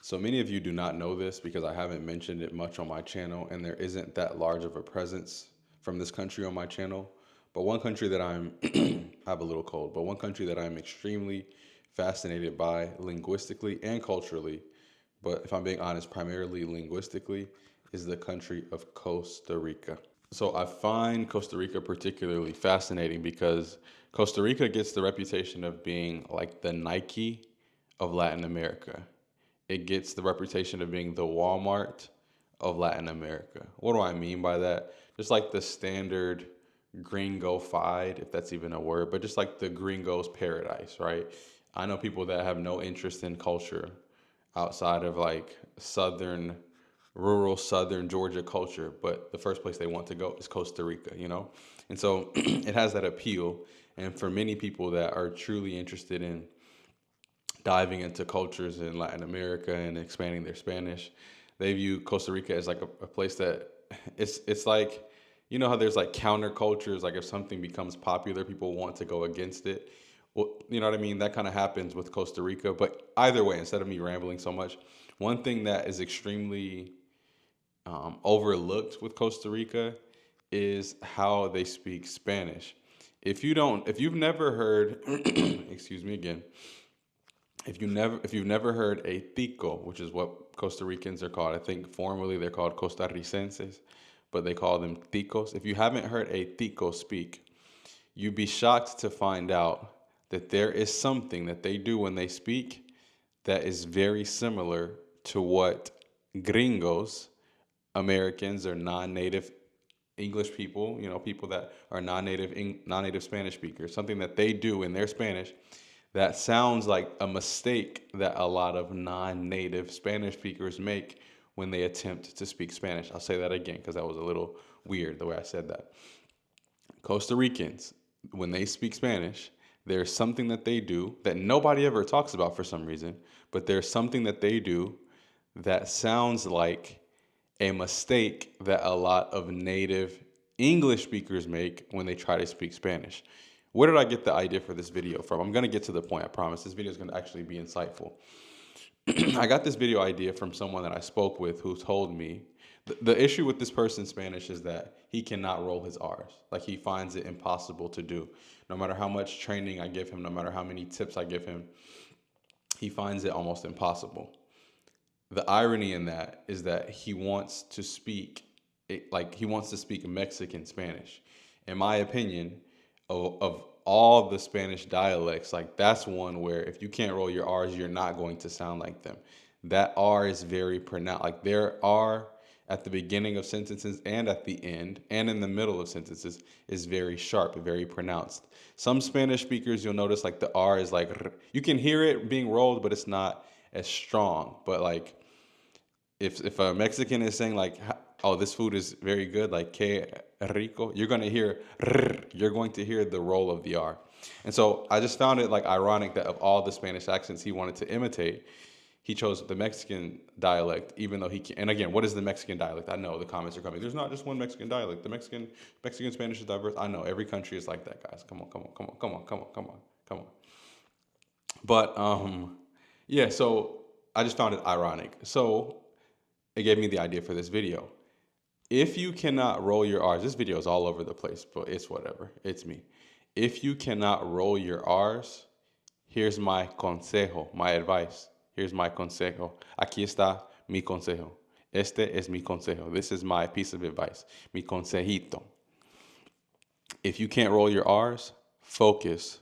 So many of you do not know this because I haven't mentioned it much on my channel, and there isn't that large of a presence from this country on my channel. But one country that I'm, I have a little cold, but one country that I'm extremely fascinated by linguistically and culturally, but if I'm being honest, primarily linguistically, is the country of Costa Rica. So I find Costa Rica particularly fascinating because Costa Rica gets the reputation of being like the Nike of Latin America. It gets the reputation of being the Walmart of Latin America. What do I mean by that? Just like the standard gringo-fied, if that's even a word, but just like the gringo's paradise, right? I know people that have no interest in culture outside of like rural southern Georgia culture, but the first place they want to go is Costa Rica, you know? And so it has that appeal. And for many people that are truly interested in diving into cultures in Latin America and expanding their Spanish, they view Costa Rica as like a place that it's like, you know how there's like countercultures, like if something becomes popular, people want to go against it. Well, you know what I mean? That kind of happens with Costa Rica. But either way, instead of me rambling so much, one thing that is extremely overlooked with Costa Rica is how they speak Spanish. If you've never heard, excuse me again, if you've never heard a tico, which is what Costa Ricans are called, I think formally they're called Costarricenses, but they call them ticos. If you haven't heard a tico speak, you'd be shocked to find out that there is something that they do when they speak that is very similar to what gringos, Americans, or non-native English people, you know, people that are non-native Spanish speakers, something that they do in their Spanish that sounds like a mistake that a lot of non-native Spanish speakers make when they attempt to speak Spanish. I'll say that again because that was a little weird the way I said that. Costa Ricans, when they speak Spanish, there's something that they do that nobody ever talks about for some reason, but there's something that they do that sounds like a mistake that a lot of native English speakers make when they try to speak Spanish. Where did I get the idea for this video from? I'm going to get to the point, I promise. This video is going to actually be insightful. I got this video idea from someone that I spoke with who told me the issue with this person's Spanish is that he cannot roll his R's. Like he finds it impossible to do. No matter how much training I give him, no matter how many tips I give him, he finds it almost impossible. The irony in that is that he wants to speak Mexican Spanish. In my opinion, of all the Spanish dialects, like that's one where if you can't roll your R's, you're not going to sound like them. That R is very pronounced. Like there are at the beginning of sentences and at the end and in the middle of sentences is very sharp, very pronounced. Some Spanish speakers, you'll notice like the R is like, you can hear it being rolled, but it's not as strong. But like if a Mexican is saying like, oh, this food is very good, like que rico, you're going to hear, you're going to hear the roll of the R. And so I just found it like ironic that of all the Spanish accents he wanted to imitate, he chose the Mexican dialect, even though he can. And again, what is the Mexican dialect? I know the comments are coming. There's not just one Mexican dialect. The Mexican Spanish is diverse. I know every country is like that, guys. Come on, come on, come on, come on, come on, come on, come on. But yeah. So I just found it ironic. So it gave me the idea for this video. If you cannot roll your R's, this video is all over the place, but it's whatever. It's me. If you cannot roll your R's, here's my consejo, my advice. Here's my consejo. Aquí está mi consejo. Este es mi consejo. This is my piece of advice. Mi consejito. If you can't roll your R's, focus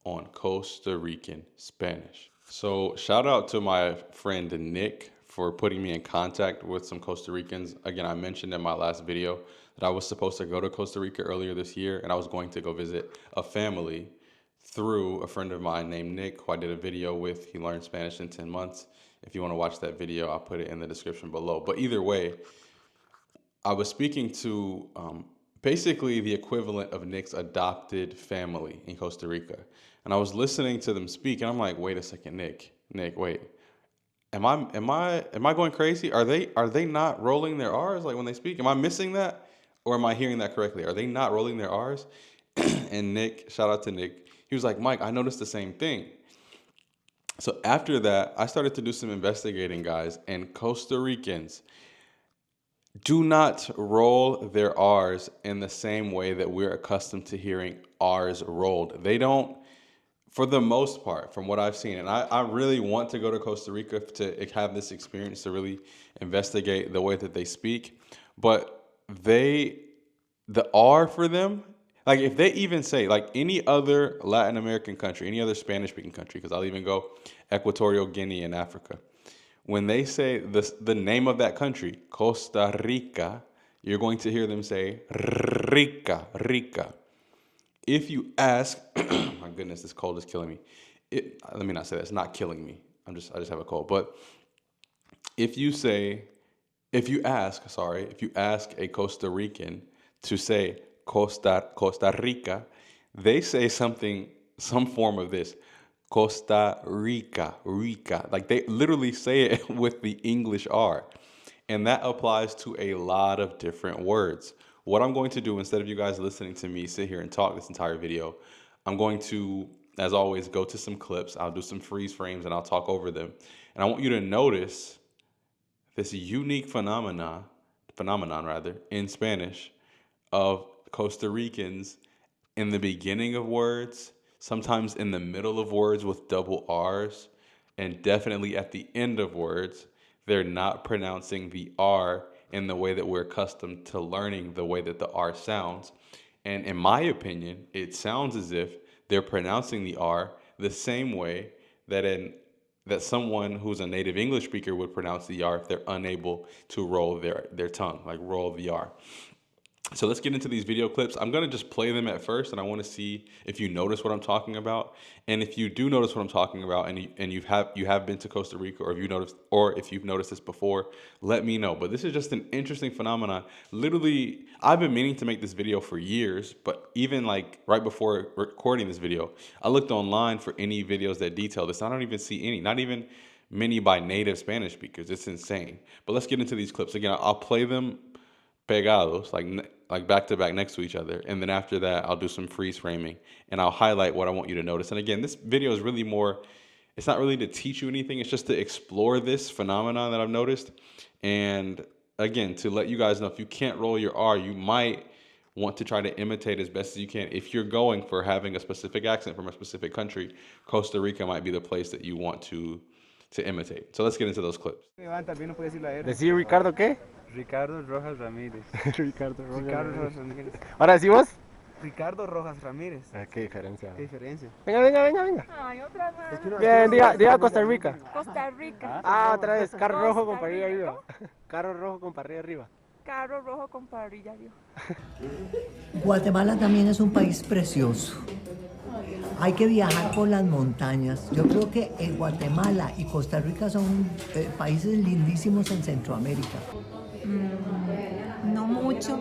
on Costa Rican Spanish. So shout out to my friend Nick for putting me in contact with some Costa Ricans. Again, I mentioned in my last video that I was supposed to go to Costa Rica earlier this year, and I was going to go visit a family through a friend of mine named Nick, who I did a video with. He learned Spanish in 10 months. If you want to watch that video, I'll put it in the description below. But either way, I was speaking to basically the equivalent of Nick's adopted family in Costa Rica. And I was listening to them speak, and I'm like, wait a second, Nick, wait. Am I going crazy? Are they not rolling their R's like when they speak? Am I missing that? Or am I hearing that correctly? Are they not rolling their R's? And Nick, shout out to Nick, he was like, Mike, I noticed the same thing. So after that, I started to do some investigating, guys, and Costa Ricans do not roll their R's in the same way that we're accustomed to hearing R's rolled. They don't, for the most part, from what I've seen. And I really want to go to Costa Rica to have this experience, to really investigate the way that they speak. But the R for them, like if they even say, like any other Latin American country, any other Spanish speaking country, because I'll even go Equatorial Guinea in Africa, when they say the name of that country, Costa Rica, you're going to hear them say Rica, Rica. If you ask, my goodness, this cold is killing me. Let me not say that. It's not killing me. I just have a cold. But if you ask a Costa Rican to say Costa Rica, they say some form of this. Costa Rica, Rica. Like they literally say it with the English R. And that applies to a lot of different words. What I'm going to do, instead of you guys listening to me sit here and talk this entire video, I'm going to, as always, go to some clips. I'll do some freeze frames and I'll talk over them. And I want you to notice this unique phenomenon in Spanish of Costa Ricans in the beginning of words, sometimes in the middle of words with double R's, and definitely at the end of words. They're not pronouncing the R in the way that we're accustomed to learning the way that the R sounds. And in my opinion, it sounds as if they're pronouncing the R the same way that someone who's a native English speaker would pronounce the R if they're unable to roll their tongue, like roll the R. So let's get into these video clips. I'm going to just play them at first, and I want to see if you notice what I'm talking about. And if you do notice what I'm talking about, and you have been to Costa Rica, or if you've noticed this before, let me know. But this is just an interesting phenomenon. Literally, I've been meaning to make this video for years, but even like right before recording this video, I looked online for any videos that detail this. I don't even see any, not even many by native Spanish speakers. It's insane. But let's get into these clips. Again, I'll play them pegados, like back to back next to each other, and then after that I'll do some freeze framing and I'll highlight what I want you to notice. And again, this video is really more, it's not really to teach you anything, it's just to explore this phenomenon that I've noticed. And again, to let you guys know, if you can't roll your R, you might want to try to imitate as best as you can. If you're going for having a specific accent from a specific country, Costa Rica might be the place that you want to imitate. So let's get into those clips. ¿Decir Ricardo qué? Ricardo Rojas Ramírez. Ricardo Rojas Ramírez. Ahora sí vos. Ricardo Rojas Ramírez. ¿Qué diferencia? ¿Qué diferencia? Venga. Ay, otra más. Bien, diga Costa Rica. Costa Rica. Otra vez. Carro rojo con parrilla arriba. Carro rojo con parrilla arriba. Carro rojo con parrilla arriba. Guatemala también es un país precioso. Hay que viajar por las montañas. Yo creo que Guatemala y Costa Rica son países lindísimos en Centroamérica. No mucho.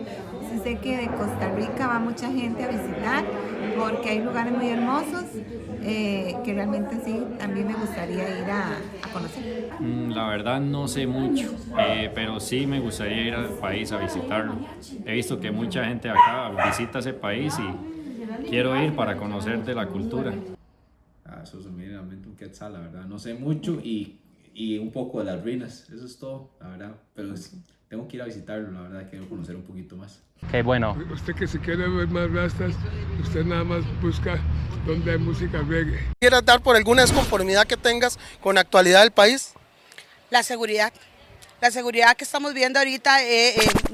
Sí sé que de Costa Rica va mucha gente a visitar porque hay lugares muy hermosos que realmente sí, también me gustaría ir a conocer. La verdad no sé mucho, pero sí me gustaría ir al país a visitarlo. He visto que mucha gente acá visita ese país y quiero ir para conocer de la cultura. Eso es meramente un quetzal, la verdad. No sé mucho y un poco de las ruinas, eso es todo, la verdad. Pero tengo que ir a visitarlo, la verdad, quiero conocer un poquito más. Qué bueno. Usted que si quiere ver más rastas, usted nada más busca donde hay música reggae. ¿Quieres dar por alguna desconformidad que tengas con la actualidad del país? La seguridad. La seguridad que estamos viendo ahorita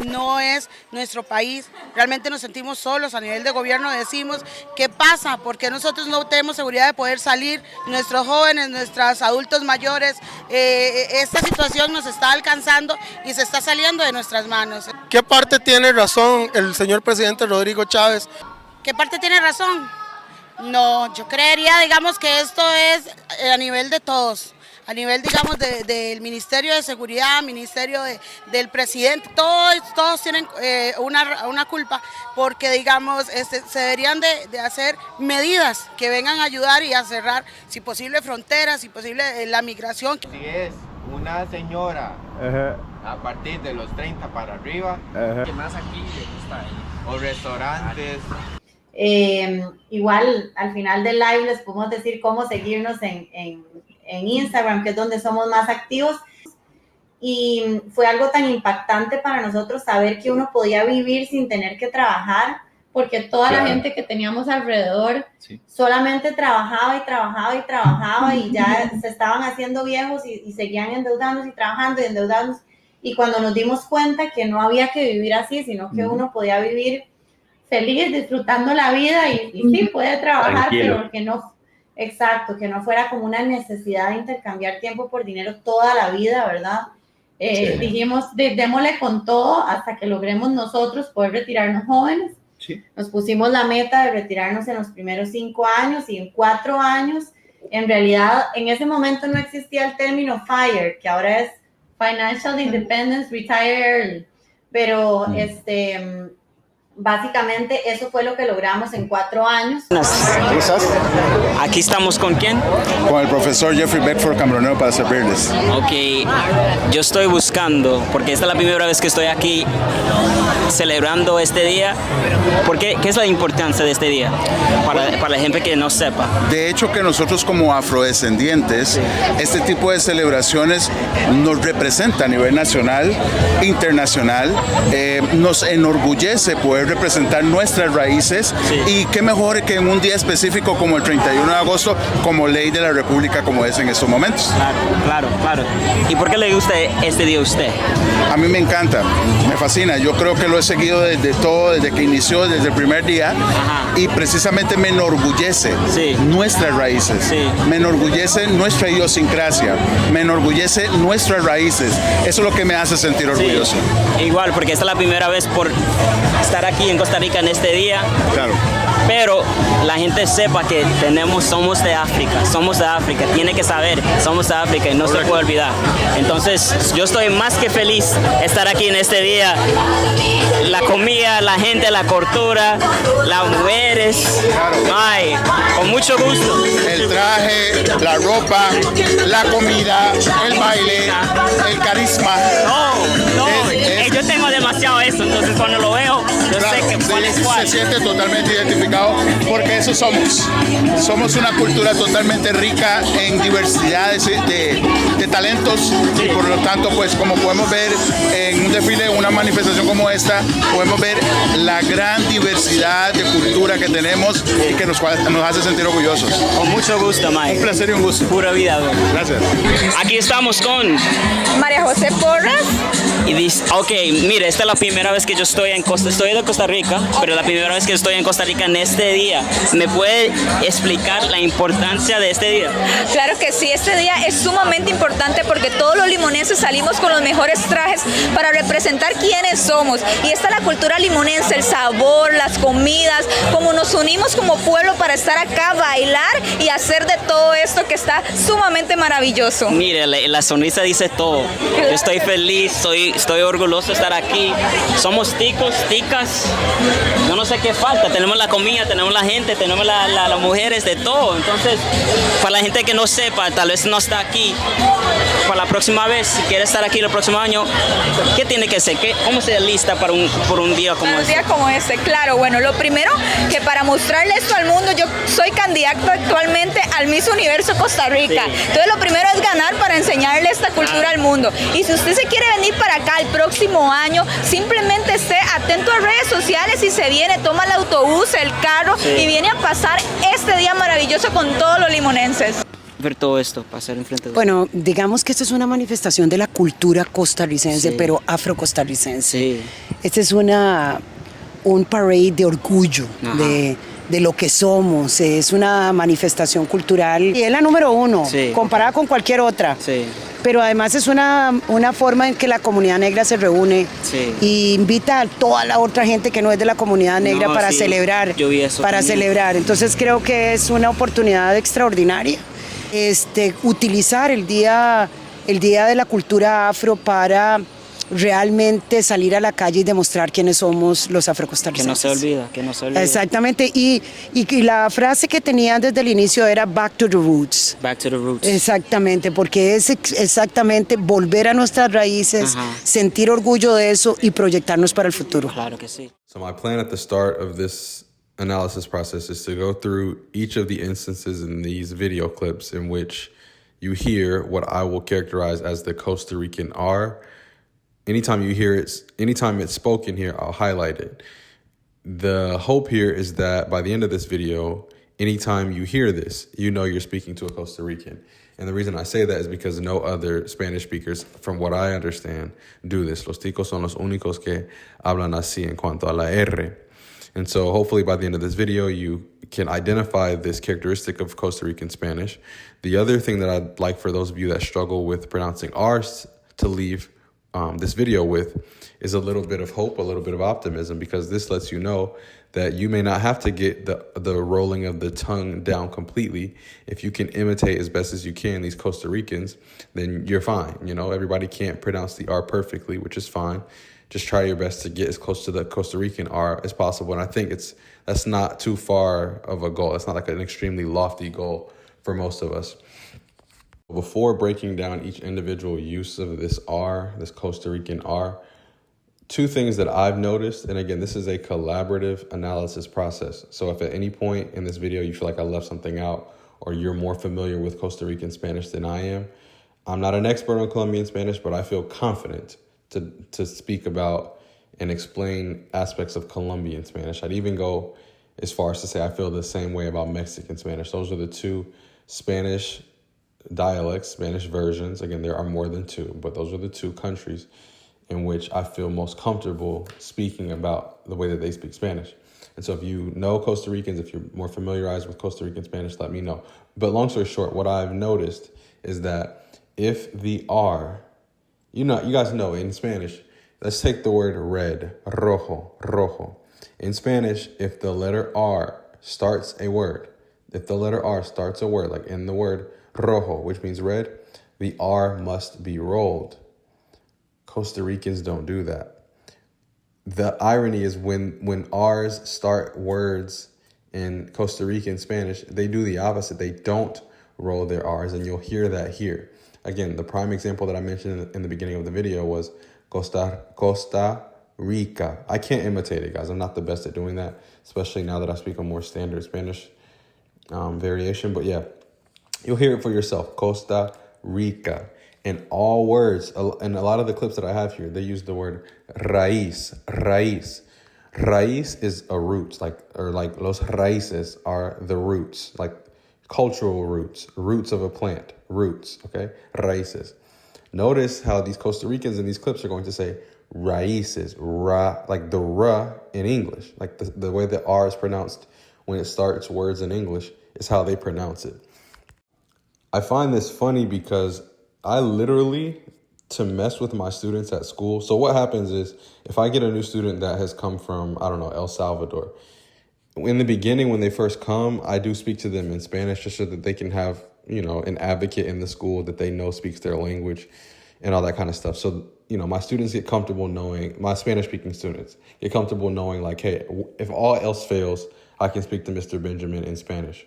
no es nuestro país. Realmente nos sentimos solos a nivel de gobierno. Decimos, ¿qué pasa? Porque nosotros no tenemos seguridad de poder salir. Nuestros jóvenes, nuestros adultos mayores, esta situación nos está alcanzando y se está saliendo de nuestras manos. ¿Qué parte tiene razón el señor presidente Rodrigo Chávez? ¿Qué parte tiene razón? No, yo creería, digamos, que esto es a nivel de todos. A nivel, digamos, del Ministerio de Seguridad, Ministerio del Presidente, todos tienen una culpa porque, digamos, se deberían de hacer medidas que vengan a ayudar y a cerrar, si posible, fronteras, si posible, la migración. Si es una señora a partir de los 30 para arriba, ¿qué más aquí le gusta? O restaurantes. Igual, al final del live les podemos decir cómo seguirnos en en Instagram, que es donde somos más activos. Y fue algo tan impactante para nosotros saber que uno podía vivir sin tener que trabajar, porque toda la gente que teníamos alrededor solamente trabajaba y trabajaba y trabajaba y ya se estaban haciendo viejos y seguían endeudándose y trabajando y endeudándose. Y cuando nos dimos cuenta que no había que vivir así, sino que uno podía vivir feliz, disfrutando la vida y sí, puede trabajar, pero que no, exacto, que no fuera como una necesidad de intercambiar tiempo por dinero toda la vida, ¿verdad? Dijimos, démosle con todo hasta que logremos nosotros poder retirarnos jóvenes. Nos pusimos la meta de retirarnos en los primeros 5 años y en 4 años, en realidad, en ese momento no existía el término FIRE, que ahora es Financial Independence Retire Early, pero básicamente eso fue lo que logramos en 4 años. Aquí estamos ¿con quién? Con el profesor Jeffrey Beckford, cambronero para servirles. Ok, yo estoy buscando, porque esta es la primera vez que estoy aquí celebrando este día. ¿Qué es la importancia de este día para la gente que no sepa? De hecho, que nosotros como afrodescendientes, este tipo de celebraciones nos representa a nivel nacional, internacional, nos enorgullece poder representar nuestras raíces y qué mejor que en un día específico como el 31 de agosto como ley de la República como es en estos momentos. Claro. ¿Y por qué le gusta este día a usted? A mí me encanta, me fascina. Yo creo que lo he seguido desde que inició, desde el primer día. Y precisamente me enorgullece nuestras raíces, me enorgullece nuestra idiosincrasia, me enorgullece nuestras raíces. Eso es lo que me hace sentir orgulloso. Igual, porque esta es la primera vez por estar aquí en Costa Rica en este día. Claro. Pero la gente sepa que somos de África, tiene que saber, somos de África y no se puede olvidar. Entonces yo estoy más que feliz de estar aquí en este día. La comida, la gente, la cultura, las mujeres, ay, con mucho gusto. El traje, la ropa, la comida, el baile, el carisma. Yo tengo demasiado eso, entonces cuando lo veo, yo sé que cuál es cuál. Se siente totalmente identificado porque eso somos. Somos una cultura totalmente rica en diversidad de talentos y por lo tanto, pues como podemos ver en un desfile, una manifestación como esta, podemos ver la gran diversidad de cultura que tenemos y que nos hace sentir orgullosos. Con mucho gusto, Mike. Un placer y un gusto. Pura vida, güey. Gracias. Aquí estamos con María José Porras. Y dice, ok, mire, esta es la primera vez que yo estoy de Costa Rica, pero la primera vez que estoy en Costa Rica en este día. ¿Me puede explicar la importancia de este día? Claro que sí, este día es sumamente importante porque todos los limonenses salimos con los mejores trajes para representar quiénes somos. Y esta es la cultura limonense, el sabor, las comidas, cómo nos unimos como pueblo para estar acá, bailar y hacer de todo esto que está sumamente maravilloso. Mire, la sonrisa dice todo. Yo estoy feliz, estoy orgulloso de estar aquí. Somos ticos, ticas. Yo no sé qué falta. Tenemos la comida, tenemos la gente, tenemos las mujeres, de todo. Entonces, para la gente que no sepa, tal vez no está aquí, para la próxima vez, si quiere estar aquí el próximo año, ¿qué tiene que hacer? ¿Cómo se lista por un día como este? Un día como este, claro. Bueno, lo primero que para mostrarle esto al mundo, yo soy candidato actualmente al Miss Universo Costa Rica. Sí. Entonces, lo primero es ganar para enseñarle esta cultura al mundo. Y si usted se quiere venir para acá el próximo año, simplemente esté atento a redes sociales y se viene, toma el autobús, el carro y viene a pasar este día maravilloso con todos los limonenses. Ver todo esto, pasar enfrente de Bueno, digamos que esto es una manifestación de la cultura costarricense, pero afrocostarricense. Sí. Este es un parade de orgullo, de lo que somos. Es una manifestación cultural y es la número 1, comparada con cualquier otra. Sí. Pero además es una forma en que la comunidad negra se reúne y invita a toda la otra gente que no es de la comunidad negra para celebrar. Yo vi eso para también. celebrar. Entonces creo que es una oportunidad extraordinaria. Utilizar el día de la cultura afro para realmente salir a la calle y demostrar quiénes somos los afrocostarricenses. Que no se olvida. Exactamente, y la frase que tenían desde el inicio era back to the roots. Back to the roots. Exactamente, porque es exactamente volver a nuestras raíces, sentir orgullo de eso y proyectarnos para el futuro. Claro que sí. So my plan at the start of this analysis process is to go through each of the instances in these video clips in which you hear what I will characterize as the Costa Rican R. Anytime you hear it, anytime it's spoken here, I'll highlight it. The hope here is that by the end of this video, anytime you hear this, you know you're speaking to a Costa Rican. And the reason I say that is because no other Spanish speakers, from what I understand, do this. Los ticos son los únicos que hablan así en cuanto a la R. And so hopefully by the end of this video, you can identify this characteristic of Costa Rican Spanish. The other thing that I'd like for those of you that struggle with pronouncing R's to leave this video with is a little bit of hope, a little bit of optimism, because this lets you know that you may not have to get the rolling of the tongue down completely. If you can imitate as best as you can these Costa Ricans, then you're fine. You know, everybody can't pronounce the R perfectly, which is fine. Just try your best to get as close to the Costa Rican R as possible. And I think that's not too far of a goal. It's not like an extremely lofty goal for most of us. Before breaking down each individual use of this R, this Costa Rican R, two things that I've noticed, and again, this is a collaborative analysis process. So if at any point in this video you feel like I left something out or you're more familiar with Costa Rican Spanish than I am, I'm not an expert on Colombian Spanish, but I feel confident to speak about and explain aspects of Colombian Spanish. I'd even go as far as to say I feel the same way about Mexican Spanish. Those are the two Spanish dialects, Spanish versions. Again, there are more than two, but those are the two countries in which I feel most comfortable speaking about the way that they speak Spanish. And so if you know Costa Ricans, if you're more familiarized with Costa Rican Spanish, let me know. But long story short, what I've noticed is that if the R, you guys know in Spanish, let's take the word red, rojo, rojo. In Spanish, if the letter R starts a word, like in the word rojo, which means red, the R must be rolled. Costa Ricans don't do that. The irony is when R's start words in Costa Rican Spanish, they do the opposite. They don't roll their R's, and you'll hear that here. Again, the prime example that I mentioned in the beginning of the video was Costa Rica. I can't imitate it, guys. I'm not the best at doing that, especially now that I speak a more standard Spanish variation. But yeah, you'll hear it for yourself. Costa Rica. In all words, and a lot of the clips that I have here, they use the word raíz, raíz. Raíz is a root, like los raíces are the roots, like cultural roots of a plant, roots, okay? Raíces. Notice how these Costa Ricans in these clips are going to say raíces, like the ra in English, like the way the R is pronounced when it starts words in English is how they pronounce it. I find this funny because I literally, to mess with my students at school. So what happens is if I get a new student that has come from, I don't know, El Salvador, in the beginning, when they first come, I do speak to them in Spanish just so that they can have, an advocate in the school that they know speaks their language and all that kind of stuff. So, my students get comfortable knowing, my Spanish speaking students get comfortable knowing like, hey, if all else fails, I can speak to Mr. Benjamin in Spanish.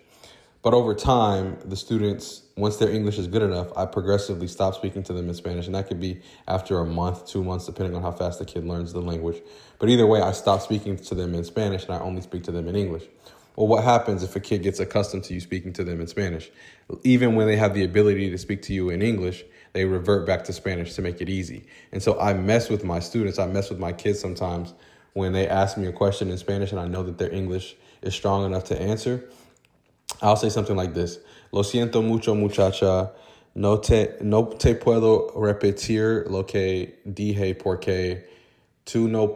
But over time, the students, once their English is good enough, I progressively stop speaking to them in Spanish. And that could be after a month, 2 months, depending on how fast the kid learns the language. But either way, I stop speaking to them in Spanish and I only speak to them in English. Well, what happens if a kid gets accustomed to you speaking to them in Spanish? Even when they have the ability to speak to you in English, they revert back to Spanish to make it easy. And so I mess with my students. I mess with my kids sometimes when they ask me a question in Spanish and I know that their English is strong enough to answer. I'll say something like this. Lo siento mucho, muchacha. No te puedo repetir lo que dije porque tú no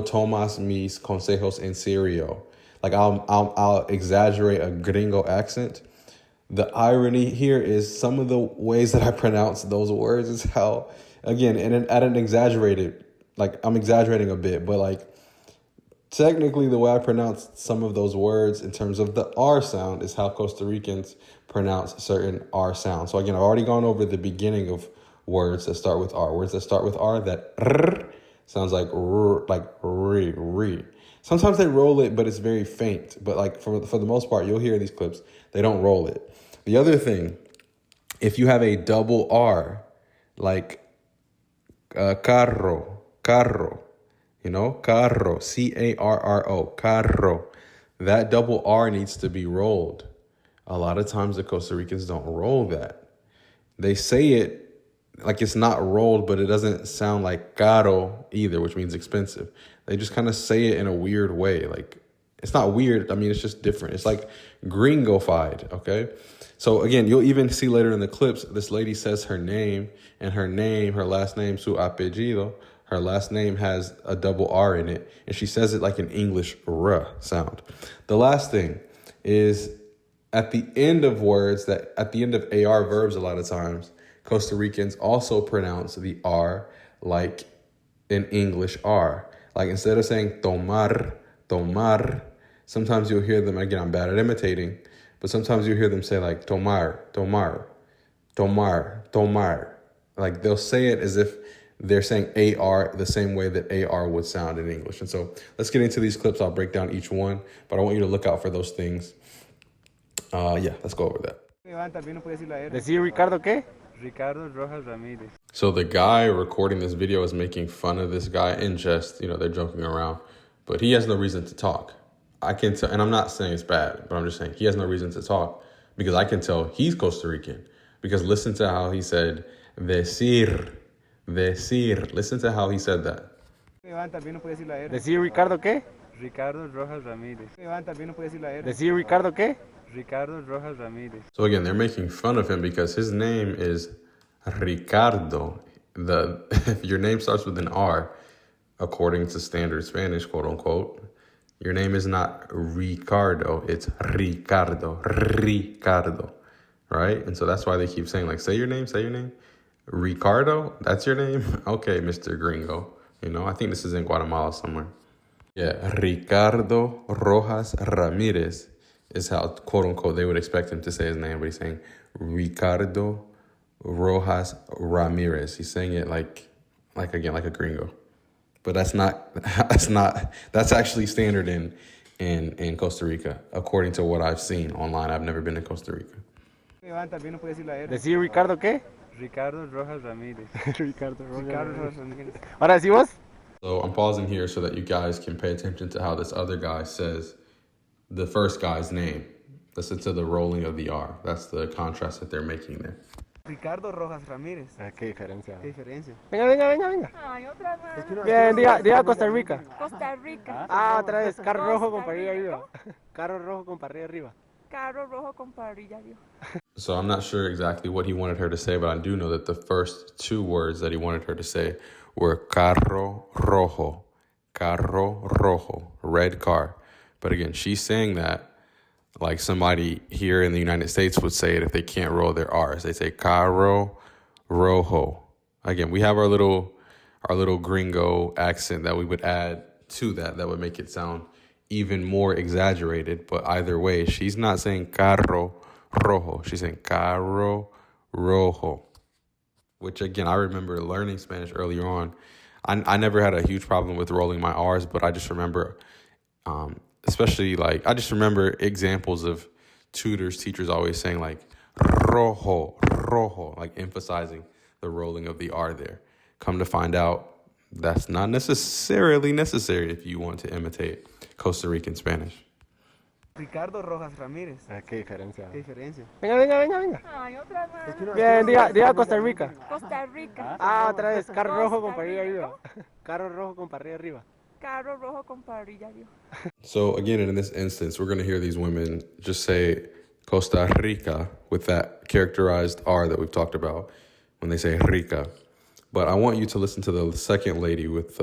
tomas mis consejos en serio. Like I'll exaggerate a gringo accent. The irony here is some of the ways that I pronounce those words is how, again, and at an exaggerated, like I'm exaggerating a bit, but like technically the way I pronounce some of those words in terms of the R sound is how Costa Ricans pronounce certain R sounds. So again, I've already gone over the beginning of words that start with R. Words that start with R, that R sounds like re. Sometimes they roll it, but it's very faint. But like for the most part, you'll hear these clips, they don't roll it. The other thing, if you have a double R, like carro, carro, C-A-R-R-O, carro, that double R needs to be rolled. a lot of times the Costa Ricans don't roll that. They say it like it's not rolled, but it doesn't sound like caro either, which means expensive. They just kind of say it in a weird way. Like, it's not weird. I mean, it's just different. It's like gringofied, okay? So again, you'll even see later in the clips, this lady says her name, and her last name, su apellido, her last name has a double R in it, and she says it like an English R sound. The last thing is at the end of words, that at the end of AR verbs, a lot of times, Costa Ricans also pronounce the R like an English R. Like instead of saying tomar, tomar, sometimes you'll hear them, again, I'm bad at imitating, but sometimes you'll hear them say like tomar, tomar, tomar, tomar. Like they'll say it as if they're saying AR the same way that AR would sound in English. And so let's get into these clips. I'll break down each one, but I want you to look out for those things. Yeah, let's go over that. Decir Ricardo qué? Ricardo Rojas Ramírez. So the guy recording this video is making fun of this guy in jest. You know, they're joking around, but he has no reason to talk. I can tell, and I'm not saying it's bad, but I'm just saying he has no reason to talk because I can tell he's Costa Rican. Because listen to how he said decir, decir. Listen to how he said that. Decir Ricardo qué? Ricardo Rojas Ramírez. Decir Ricardo qué? Ricardo Rojas Ramírez. So again, they're making fun of him because his name is Ricardo. If your name starts with an R, according to standard Spanish, quote unquote, your name is not Ricardo, it's Ricardo, Ricardo, right? And so that's why they keep saying, like, say your name, say your name. Ricardo, that's your name? Okay, Mr. Gringo. You know, I think this is in Guatemala somewhere. Yeah, Ricardo Rojas Ramirez is how, quote unquote, they would expect him to say his name, but he's saying Ricardo Rojas Ramirez. He's saying it like again, like a gringo. But that's actually standard in Costa Rica, according to what I've seen online. I've never been to Costa Rica. Decir Ricardo qué? Ricardo Rojas Ramírez. Ricardo Rojas Ramírez. Ahora sí vos. So I'm pausing here so that you guys can pay attention to how this other guy says the first guy's name. Listen to the rolling of the R. That's the contrast that they're making there. Ricardo Rojas Ramírez. ¿Qué diferencia? ¿Qué diferencia? Venga. Ay, otra más. Bien, diga Costa Rica. Costa Rica. Otra vez. Caro rojo con parrilla arriba. Caro rojo con parrilla arriba. Caro Rojo con parrilla arriba. So I'm not sure exactly what he wanted her to say, but I do know that the first two words that he wanted her to say were Caro Rojo. Caro Rojo. Red car. But again, she's saying that like somebody here in the United States would say it if they can't roll their R's. They say Caro Rojo. Again, we have our little gringo accent that we would add to that would make it sound even more exaggerated. But either way, she's not saying Caro Rojo. She's saying Caro Rojo. Which again, I remember learning Spanish earlier on. I never had a huge problem with rolling my R's, but I just remember especially I just remember examples of teachers always saying like rojo, rojo, like emphasizing the rolling of the R there. Come to find out, that's not necessarily necessary if you want to imitate Costa Rican Spanish. Ricardo Rojas Ramírez. ¿Qué diferencia? ¿Qué diferencia? Venga. Ay, otra más. Bien, diga Costa Rica. Costa Rica. Otra vez. Caro rojo con parrilla arriba. Caro rojo con parrilla arriba. Caro Rojo con parrilla arriba. So again, in this instance, we're going to hear these women just say Costa Rica with that characterized R that we've talked about when they say Rica. But I want you to listen to the second lady with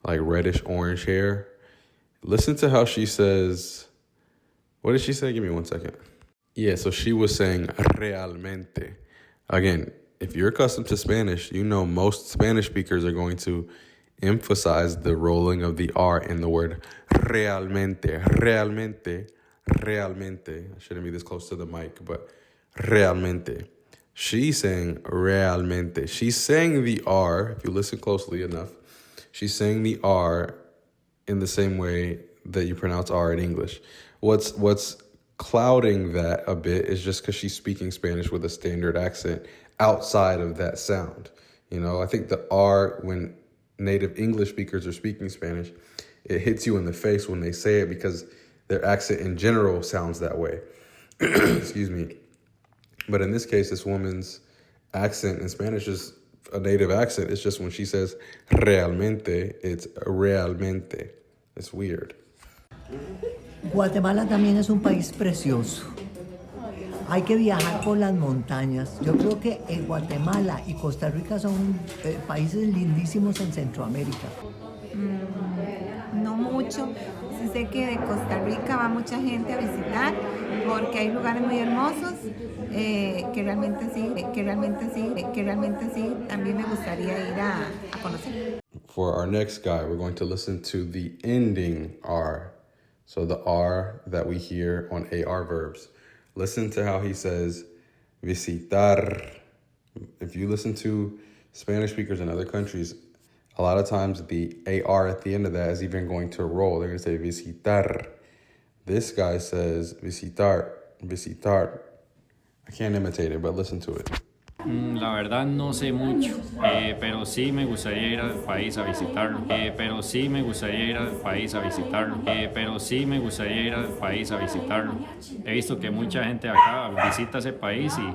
like reddish orange hair. Listen to how she says, what did she say? Give me 1 second. Yeah, so she was saying realmente. Again, if you're accustomed to Spanish, you know most Spanish speakers are going to emphasize the rolling of the R in the word realmente. Realmente. Realmente. I shouldn't be this close to the mic, but realmente. She's saying realmente. She's saying the R, if you listen closely enough, she's saying the R in the same way that you pronounce R in English. What's clouding that a bit is just because she's speaking Spanish with a standard accent outside of that sound. You know, I think the R, when native English speakers are speaking Spanish, it hits you in the face when they say it because their accent in general sounds that way. Excuse me. But in this case, this woman's accent in Spanish is a native accent. It's just when she says realmente, it's realmente. It's weird. Guatemala también es un país precioso. Hay que viajar por las montañas. Yo creo que Guatemala y Costa Rica son países lindísimos en Centroamérica. No mucho. Sí sé que de Costa Rica va mucha gente a visitar porque hay lugares muy hermosos que realmente sí, también me gustaría ir a conocer. For our next guy, we're going to listen to the ending R. So the R that we hear on AR verbs. Listen to how he says visitar. If you listen to Spanish speakers in other countries, a lot of times the AR at the end of that is even going to roll. They're going to say visitar. This guy says visitar. I can't imitate it, but listen to it. La verdad no sé mucho, pero sí me gustaría ir al país a visitarlo. He visto que mucha gente acá visita ese país y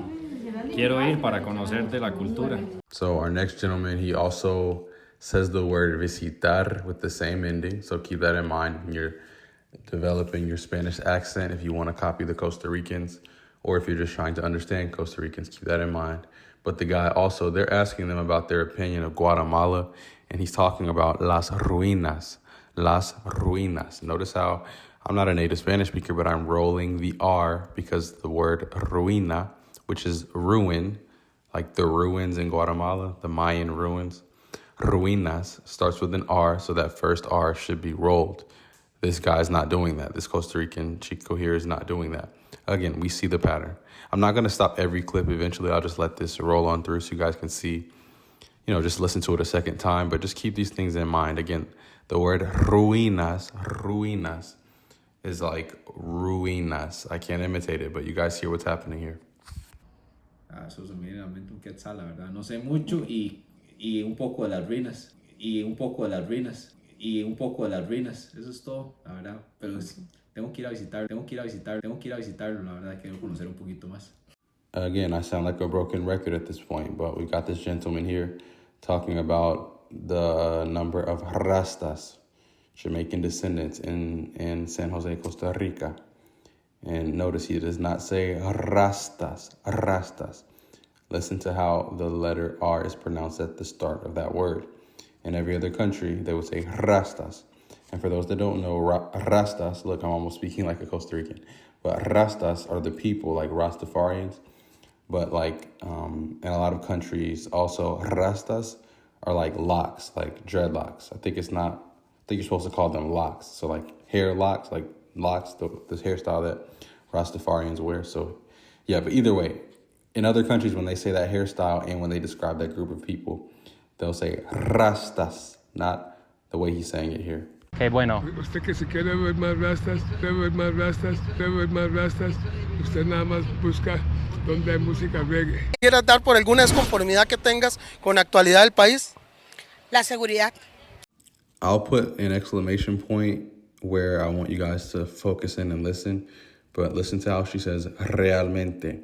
quiero ir para conocer de la cultura. So our next gentleman, he also says the word visitar with the same ending. So keep that in mind when you're developing your Spanish accent. If you want to copy the Costa Ricans, or if you're just trying to understand Costa Ricans, keep that in mind. But the guy also, they're asking them about their opinion of Guatemala, and he's talking about las ruinas. Notice how I'm not a native Spanish speaker, but I'm rolling the R because the word ruina, which is ruin, like the ruins in Guatemala, the Mayan ruins. Ruinas starts with an R, so that first R should be rolled. This guy's not doing that. This Costa Rican Chico here is not doing that. Again, we see the pattern. I'm not going to stop every clip. Eventually, I'll just let this roll on through so you guys can see, just listen to it a second time. But just keep these things in mind. Again, the word ruinas is like ruinas. I can't imitate it, but you guys hear what's happening here. Eso es meramente un quetzal, la verdad. No sé mucho y un poco de las ruinas. Eso es todo, la verdad. Pero tengo que ir a visitarlo, la verdad, quiero conocer un poquito más. Again, I sound like a broken record at this point, but we got this gentleman here talking about the number of Rastas, Jamaican descendants in San Jose, Costa Rica. And notice he does not say Rastas. Listen to how the letter R is pronounced at the start of that word. In every other country, they would say Rastas. And for those that don't know, Rastas, look, I'm almost speaking like a Costa Rican, but Rastas are the people, like Rastafarians. But like in a lot of countries, also Rastas are like locks, like dreadlocks. I think you're supposed to call them locks. So like hair locks, like locks, this hairstyle that Rastafarians wear. So yeah, but either way, in other countries, when they say that hairstyle and when they describe that group of people, they'll say Rastas, not the way he's saying it here. Okay, bueno. Usted que si quiere ver más rastas, usted nada más busca donde hay música reggae. ¿Quieres dar por alguna desconformidad que tengas con la actualidad del país? La seguridad. I'll put an exclamation point where I want you guys to focus in and listen, but listen to how she says realmente.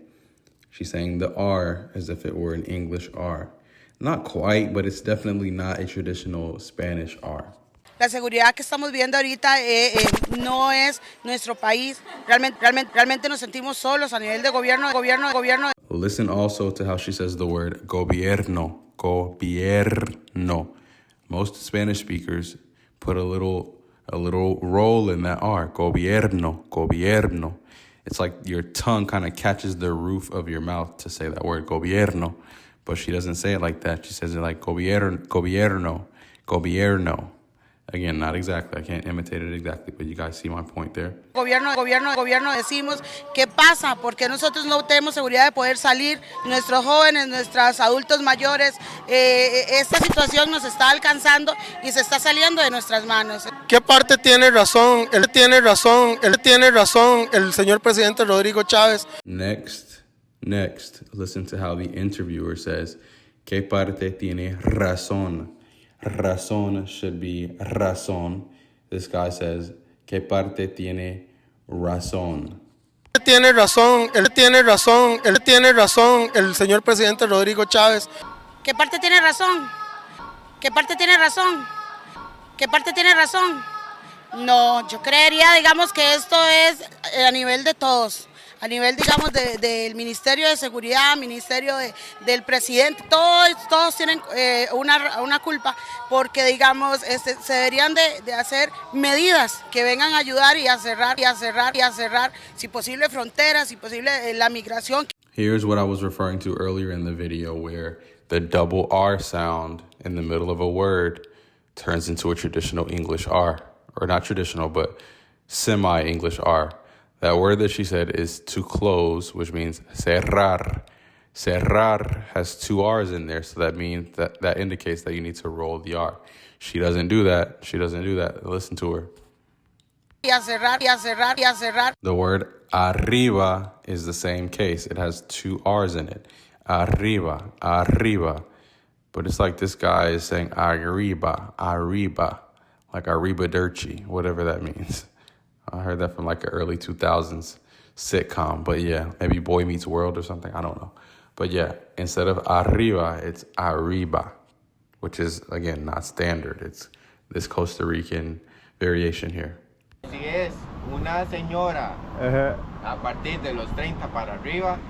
She's saying the R as if it were an English R. Not quite, but it's definitely not a traditional Spanish R. La seguridad que estamos viendo ahorita no es nuestro país. Realmente nos sentimos solos a nivel de gobierno. Listen also to how she says the word gobierno. Most Spanish speakers put a little roll in that R. Gobierno. It's like your tongue kind of catches the roof of your mouth to say that word gobierno, but she doesn't say it like that. She says it like gobierno. Again, not exactly. I can't imitate it exactly, but you guys see my point there. Gobierno decimos, ¿qué pasa? Porque nosotros no tenemos seguridad de poder salir, nuestros jóvenes, nuestros adultos mayores, esta situación nos está alcanzando y se está saliendo de nuestras manos. ¿Qué parte tiene razón? Él tiene razón, el señor presidente Rodrigo Chávez. Next, listen to how the interviewer says, ¿qué parte tiene razón? Razón should be razón. This guy says, ¿qué parte tiene razón? tiene razón, el señor presidente Rodrigo Chávez. ¿Qué parte tiene razón? ¿Qué parte tiene razón? ¿Qué parte tiene razón? No, yo creería, digamos, que esto es a nivel de todos. A nivel, digamos, del Ministerio de Seguridad, Ministerio del Presidente, todos tienen una culpa porque, digamos, se deberían de hacer medidas que vengan a ayudar y a cerrar, si posible, fronteras, si posible, la migración. Here's what I was referring to earlier in the video where the double R sound in the middle of a word turns into a traditional English R. Or not traditional, but semi-English R. That word that she said is to close, which means cerrar. Cerrar has two R's in there, so that means that indicates that you need to roll the R. She doesn't do that. Listen to her. The word arriba is the same case. It has two R's in it. Arriba, arriba. But it's like this guy is saying arriba, arriba. Like Arriba Dirty, whatever that means. I heard that from like an early 2000s sitcom. But yeah, maybe Boy Meets World or something. I don't know. But yeah, instead of arriba, it's arriba, which is, again, not standard. It's this Costa Rican variation here. Si es una señora a partir de los 30 para arriba.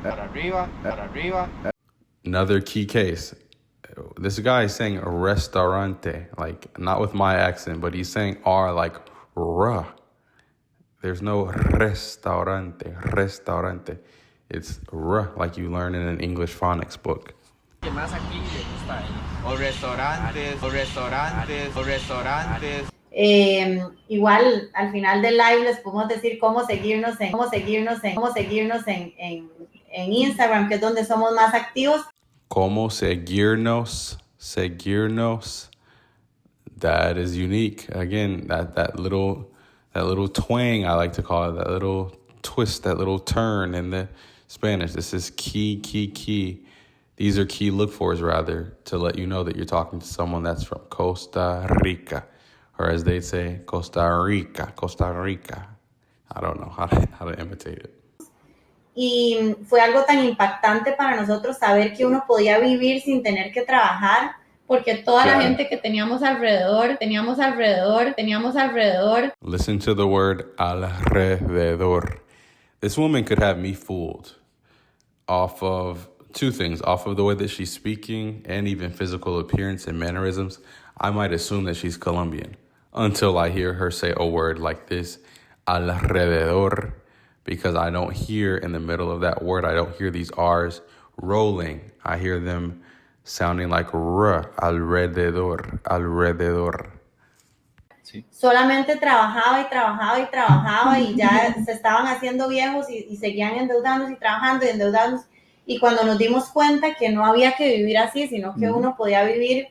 Another key case. This guy is saying restaurante, like not with my accent, but he's saying R like R. There's no restaurante. It's R, like you learn in an English phonics book. O restaurantes. Igual al final del live les podemos decir cómo seguirnos en Instagram, que es donde somos más activos. Cómo seguirnos. That is unique. Again, that little twang, I like to call it, that little twist, that little turn in the Spanish. This is key. These are key look-fors, rather, to let you know that you're talking to someone that's from Costa Rica. Or as they say, Costa Rica. I don't know how to imitate it. Y fue algo tan impactante para nosotros saber que uno podía vivir sin tener que trabajar, porque toda la gente que teníamos alrededor. Listen to the word alrededor. This woman could have me fooled off of two things, off of the way that she's speaking and even physical appearance and mannerisms. I might assume that she's Colombian until I hear her say a word like this, alrededor. Because I don't hear in the middle of that word, I don't hear these R's rolling. I hear them sounding like R, alrededor. Sí. Solamente trabajaba y ya se estaban haciendo viejos y seguían endeudándose y trabajando y endeudándose. Y cuando nos dimos cuenta que no había que vivir así, sino que uno podía vivir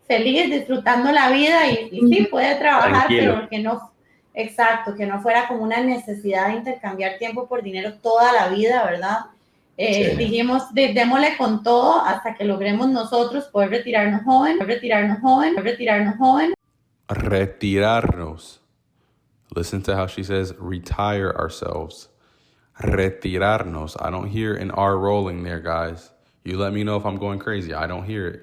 feliz, disfrutando la vida y sí, puede trabajar, tranquilo. Pero que no... Exacto, que no fuera como una necesidad de intercambiar tiempo por dinero toda la vida, ¿verdad? Sí. Dijimos, démosle con todo hasta que logremos nosotros poder retirarnos joven. Retirarnos. Listen to how she says retire ourselves. Retirarnos. I don't hear an R rolling there, guys. You let me know if I'm going crazy. I don't hear it.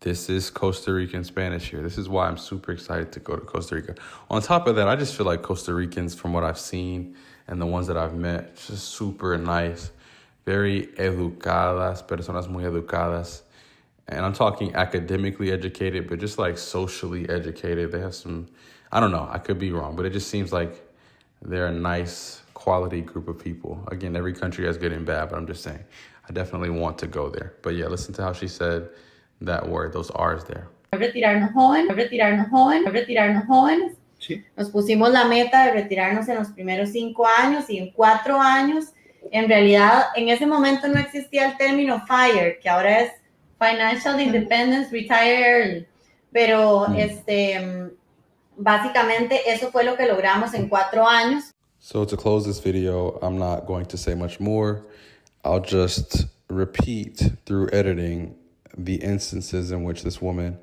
This is Costa Rican Spanish here. This is why I'm super excited to go to Costa Rica. On top of that, I just feel like Costa Ricans, from what I've seen and the ones that I've met, just super nice, very educadas, personas muy educadas. And I'm talking academically educated, but just like socially educated. They have some, I don't know, I could be wrong, but it just seems like they're a nice quality group of people. Again, every country has good and bad, but I'm just saying, I definitely want to go there. But yeah, listen to how she said that word, those R's there. Retirarnos jóvenes. Sí. Nos pusimos la meta de retirarnos en los primeros 5 años y en 4 años. En realidad, en ese momento no existía el término FIRE, que ahora es Financial Independence, Retire Early. Pero básicamente eso fue lo que logramos en 4 años. So to close this video, I'm not going to say much more. I'll just repeat through editing the instances in which this woman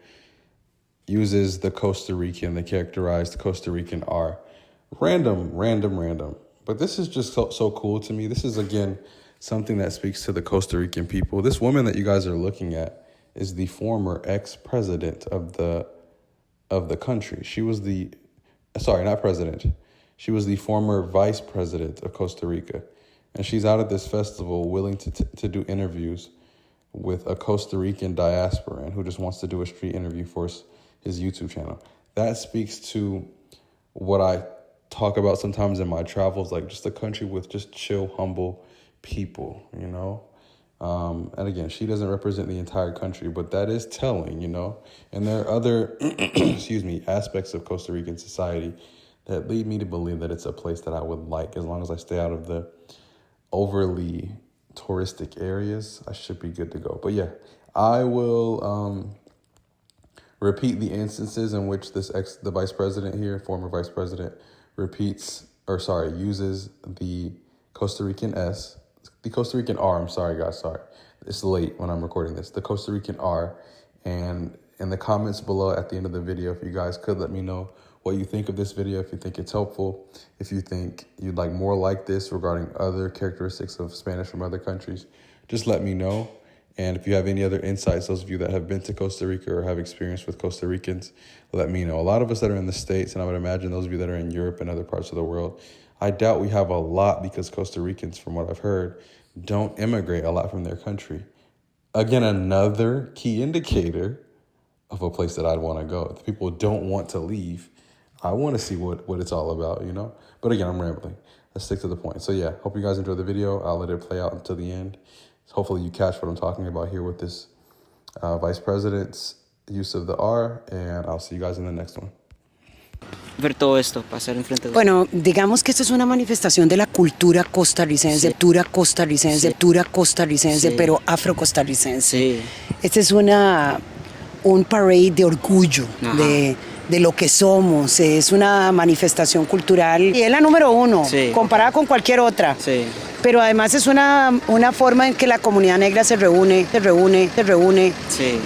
uses the characterized Costa Rican R. Random. But this is just so cool to me. This is, again, something that speaks to the Costa Rican people. This woman that you guys are looking at is the former ex-president of the country. She was not president. She was the former vice president of Costa Rica. And she's out at this festival willing to do interviews with a Costa Rican diasporan who just wants to do a street interview for his YouTube channel. That speaks to what I talk about sometimes in my travels, like just a country with just chill, humble people, you know? And again, she doesn't represent the entire country, but that is telling, you know? And there are other, aspects of Costa Rican society that lead me to believe that it's a place that I would like. As long as I stay out of the overly touristic areas, I should be good to go. But yeah, I will repeat the instances in which the vice president here, former vice president, uses the Costa Rican S, the Costa Rican R. I'm sorry, guys. Sorry. It's late when I'm recording this. The Costa Rican R. And in the comments below at the end of the video, if you guys could let me know what you think of this video, if you think it's helpful, if you think you'd like more like this regarding other characteristics of Spanish from other countries, just let me know. And if you have any other insights, those of you that have been to Costa Rica or have experience with Costa Ricans, let me know. A lot of us that are in the States, and I would imagine those of you that are in Europe and other parts of the world, I doubt we have a lot because Costa Ricans, from what I've heard, don't immigrate a lot from their country. Again, another key indicator of a place that I'd want to go. If people don't want to leave, I want to see what it's all about, you know? But again, I'm rambling. Let's stick to the point. So yeah, hope you guys enjoyed the video. I'll let it play out until the end. Hopefully you catch what I'm talking about here with this vice president's use of the R, and I'll see you guys in the next one. Ver todo esto, pasar enfrente de... Bueno, digamos que esto es una manifestación de la cultura costarricense, cultura costarricense, pero afrocostarricense. Sí. Este es un parade de orgullo, de lo que somos, es una manifestación cultural y es la número uno, comparada con cualquier otra. Sí. Pero además es una forma en que la comunidad negra se reúne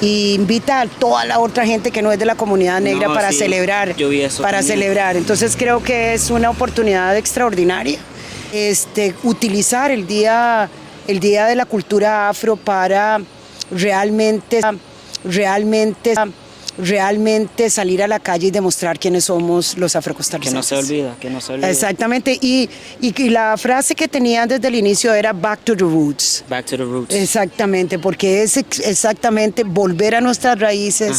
y invita a toda la otra gente que no es de la comunidad negra para celebrar. Yo vi eso celebrar. Entonces creo que es una oportunidad extraordinaria utilizar el día de la cultura afro para realmente salir a la calle y demostrar quiénes somos los afrocostarricenses. Que no se olvida. Exactamente, y la frase que tenían desde el inicio era back to the roots. Back to the roots. Exactamente, porque es exactamente volver a nuestras raíces,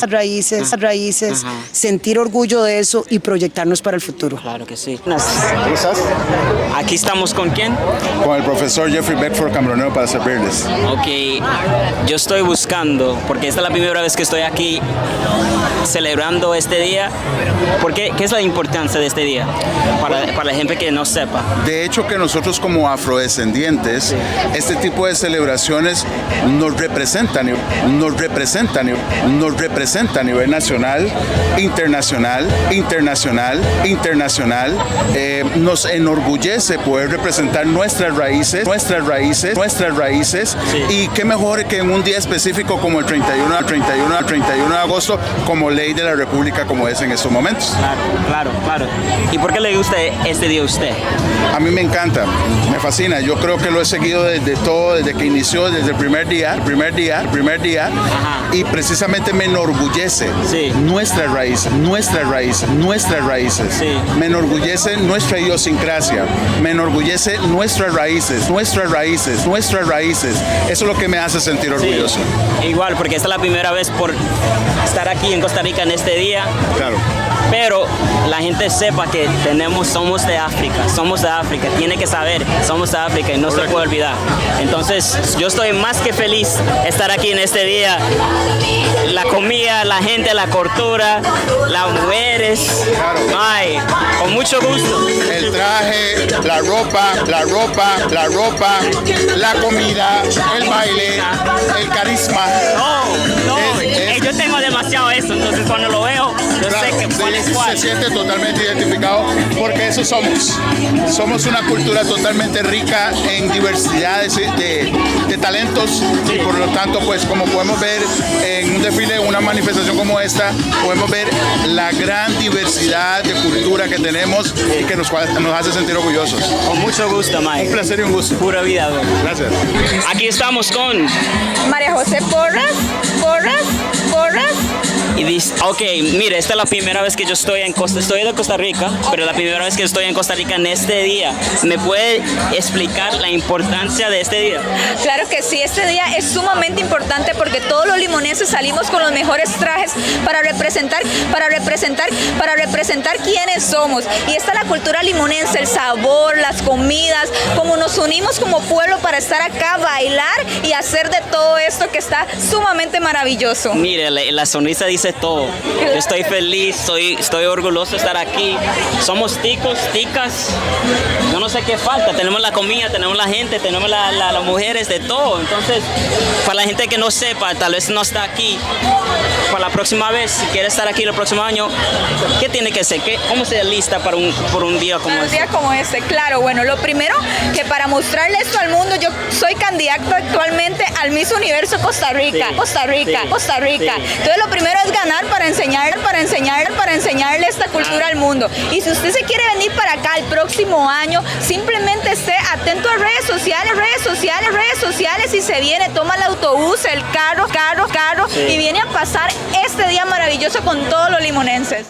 sentir orgullo de eso y proyectarnos para el futuro. Claro que sí. ¿Cómo estás? Aquí estamos ¿con quién? Con el profesor Jeffrey Beckford, cambronero para servirles. Ok, yo estoy buscando, porque esta es la primera vez que estoy aquí celebrando este día. ¿Qué es la importancia de este día para la gente que no sepa? De hecho, que nosotros como afrodescendientes, este tipo de celebraciones nos representa a nivel nacional, internacional. Nos enorgullece poder representar nuestras raíces, y qué mejor que en un día específico como el 31 de agosto, como ley de la República como es en estos momentos. Claro. ¿Y por qué le gusta este día a usted? A mí me encanta, me fascina. Yo creo que lo he seguido desde que inició, desde el primer día. Ajá. Y precisamente me enorgullece nuestras raíces. Sí. Me enorgullece nuestra idiosincrasia, me enorgullece nuestras raíces. Eso es lo que me hace sentir orgulloso. Sí. Igual, porque esta es la primera vez por estar aquí en Costa Rica en este día. Claro. Pero la gente sepa que somos de África, tiene que saber, somos de África y no se puede olvidar. Entonces yo estoy más que feliz de estar aquí en este día. La comida, la gente, la cultura, las mujeres, ay, con mucho gusto. El traje, la ropa, la comida, el baile, el carisma. Yo tengo demasiado eso, entonces cuando lo veo, yo sé que cuál es cuál. Se siente totalmente identificado porque eso somos. Somos una cultura totalmente rica en diversidades de talentos y por lo tanto, pues como podemos ver en un desfile, una manifestación como como esta podemos ver la gran diversidad de cultura que tenemos y que nos hace sentir orgullosos. Con mucho gusto, Mike. Un placer y un gusto. Pura vida, güey. Gracias. Aquí estamos con María José Porras. Y dice, ok, mire, esta es la primera vez que yo estoy de Costa Rica, pero la primera vez que estoy en Costa Rica en este día. ¿Me puede explicar la importancia de este día? Claro que sí, este día es sumamente importante porque todos los limonenses salimos con los mejores trajes para representar quiénes somos. Y esta es la cultura limonense, el sabor, las comidas, como nos unimos como pueblo para estar acá, bailar y hacer de todo esto que está sumamente maravilloso. Mire, la sonrisa dice todo. Yo estoy feliz, estoy orgulloso de estar aquí. Somos ticos, ticas. Yo no sé qué falta. Tenemos la comida, tenemos la gente, tenemos las mujeres, de todo. Entonces, para la gente que no sepa, tal vez no está aquí, para la próxima vez, si quiere estar aquí el próximo año, ¿qué tiene que hacer? ¿Cómo se lista por un día como este? Un día como este, claro. Bueno, lo primero que para mostrarle esto al mundo, yo soy candidato actualmente al Miss Universo Costa Rica. Sí. Costa Rica. Sí. Entonces lo primero es ganar para enseñarle esta cultura al mundo. Y si usted se quiere venir para acá el próximo año, simplemente esté atento a redes sociales y se viene, toma el autobús, el carro Sí. y viene a pasar este día maravilloso con todos los limonenses.